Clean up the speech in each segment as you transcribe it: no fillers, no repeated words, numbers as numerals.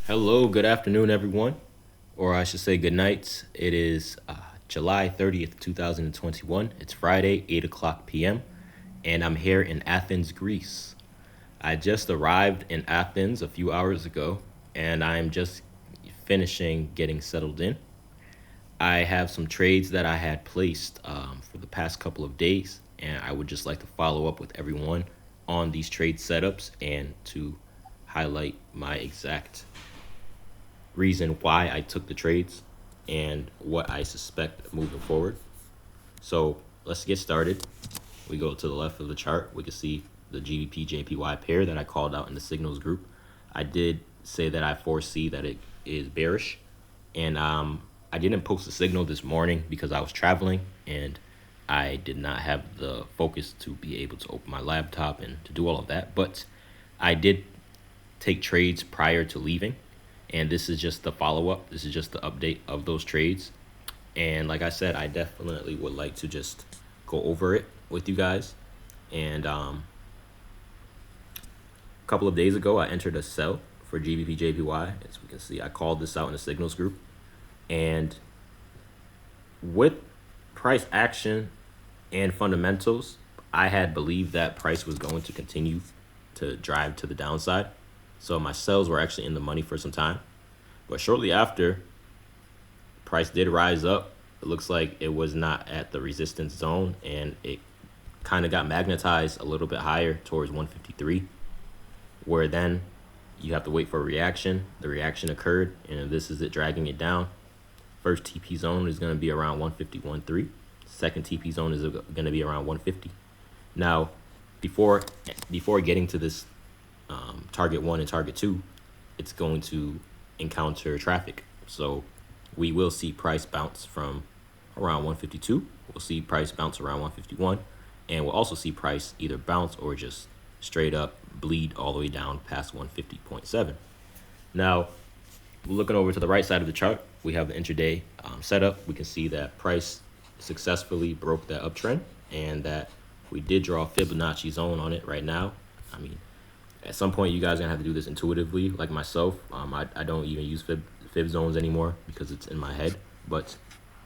Hello, good afternoon, everyone, or I should say good night. It is July 30th, 2021. It's Friday, 8 o'clock p.m., and I'm here in Athens, Greece. I just arrived in Athens a few hours ago, and I'm just finishing getting settled in. I have some trades that I had placed for the past couple of days, and I would just like to follow up with everyone on these trade setups and to highlight my exact reason why I took the trades and what I suspect moving forward. So let's get started. We go to the left of the chart. We can see the GBPJPY pair that I called out in the signals group. I did say that I foresee that it is bearish, and I didn't post a signal this morning because I was traveling and I did not have the focus to be able to open my laptop and to do all of that. But I did take trades prior to leaving, and this is just the follow up. This is just the update of those trades. And like I said, I definitely would like to just go over it with you guys. And a couple of days ago, I entered a sell for GBPJPY. As we can see, I called this out in the signals group. And with price action and fundamentals, I had believed that price was going to continue to drive to the downside. So my sells were actually in the money for some time. But shortly after, price did rise up. It looks like it was not at the resistance zone, and it kind of got magnetized a little bit higher towards 153, where then you have to wait for a reaction. The reaction occurred, and this is it dragging it down. First TP zone is going to be around 151.3. Second TP zone is going to be around 150. Now, before getting to this target 1 and target 2, it's going to encounter traffic. So we will see price bounce from around 152. We'll see price bounce around 151. And we'll also see price either bounce or just straight up bleed all the way down past 150.7. Now, looking over to the right side of the chart, we have the intraday setup. We can see that price successfully broke that uptrend and that we did draw a Fibonacci zone on it right now. I mean, at some point, you guys are going to have to do this intuitively, like myself. I don't even use fib zones anymore because it's in my head. But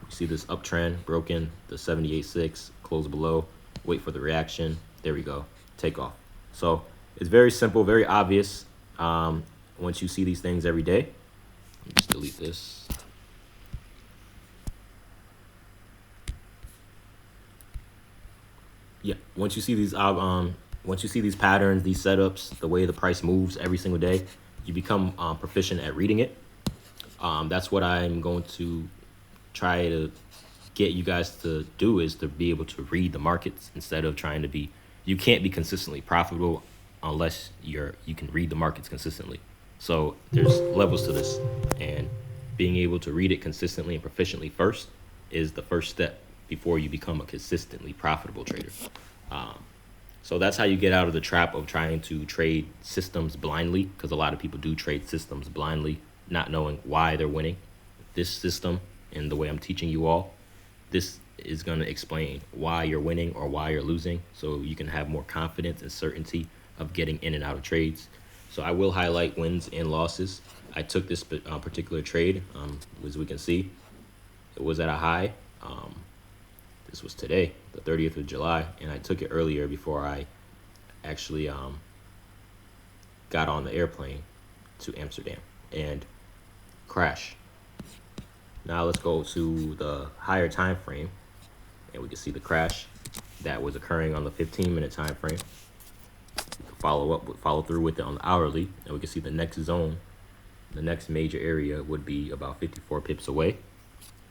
you see this uptrend broken, the 78.6, close below, wait for the reaction. There we go, take off. So it's very simple, very obvious. Once you see these things every day, just delete this. Yeah, once you see these patterns, these setups, the way the price moves every single day, you become proficient at reading it. That's what I'm going to try to get you guys to do, is to be able to read the markets instead of trying to be. You can't be consistently profitable unless you can read the markets consistently. So there's levels to this, and being able to read it consistently and proficiently first is the first step before you become a consistently profitable trader. So that's how you get out of the trap of trying to trade systems blindly, because a lot of people do trade systems blindly, not knowing why they're winning. This system and the way I'm teaching you all, this is going to explain why you're winning or why you're losing, so you can have more confidence and certainty of getting in and out of trades. So I will highlight wins and losses. I took this particular trade, as we can see, it was at a high. This was today, the 30th of July, and I took it earlier before I actually got on the airplane to Amsterdam and crash. Now let's go to the higher time frame, and we can see the crash that was occurring on the 15-minute time frame. Follow through with it on the hourly, and we can see the next zone, the next major area would be about 54 pips away.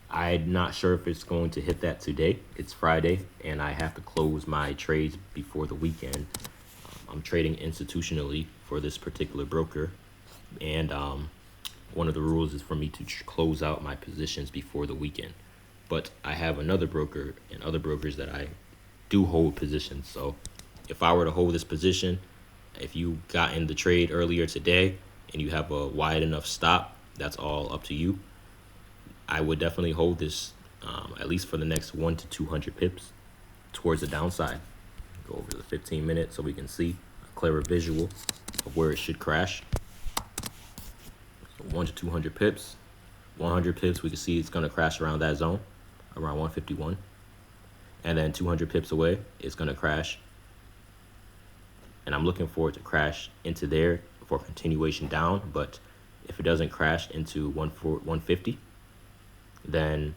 I'm not sure if it's going to hit that today. It's Friday, and I have to close my trades before the weekend. I'm trading institutionally for this particular broker, and one of the rules is for me to close out my positions before the weekend. But I have another broker and other brokers that I do hold positions. So if I were to hold this position, if you got in the trade earlier today and you have a wide enough stop, that's all up to you. I would definitely hold this at least for the next 1 to 200 pips towards the downside. Go over to the 15 minutes so we can see a clearer visual of where it should crash. So 1 to 200 pips. 100 pips, we can see it's going to crash around that zone, around 151. And then 200 pips away, it's going to crash. And I'm looking for it to crash into there for continuation down. But if it doesn't crash into 150, then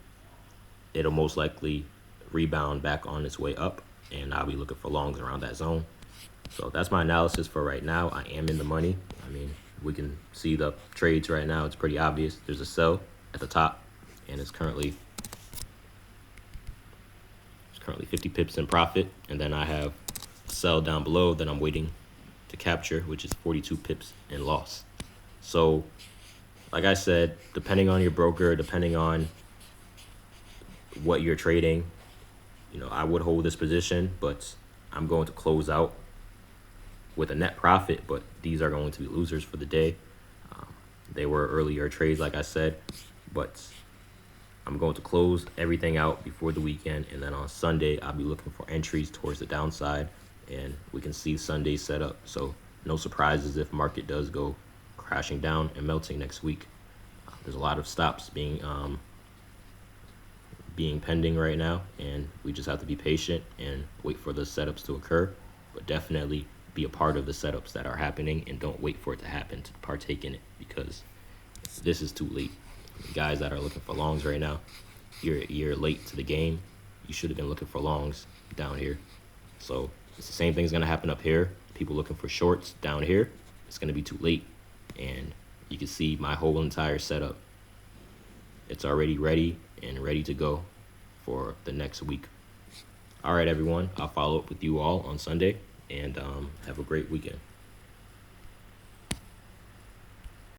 it'll most likely rebound back on its way up. And I'll be looking for longs around that zone. So that's my analysis for right now. I am in the money. I mean, we can see the trades right now. It's pretty obvious. There's a sell at the top, and it's currently 50 pips in profit. And then I have a sell down below that I'm waiting to capture, which is 42 pips in loss. So like I said, depending on your broker, depending on what you're trading, I would hold this position, but I'm going to close out with a net profit, but these are going to be losers for the day. They were earlier trades, like I said, but I'm going to close everything out before the weekend, and then on Sunday I'll be looking for entries towards the downside, and we can see Sunday set up. So no surprises if market does go crashing down and melting next week. There's a lot of stops being pending right now, and we just have to be patient and wait for the setups to occur, but definitely be a part of the setups that are happening, and don't wait for it to happen to partake in it, because this is too late. Guys that are looking for longs right now, you're late to the game. You should have been looking for longs down here. So it's the same thing's going to happen up here. People looking for shorts down here, it's going to be too late. And you can see my whole entire setup. It's already ready to go for the next week. All right, everyone. I'll follow up with you all on Sunday, and have a great weekend.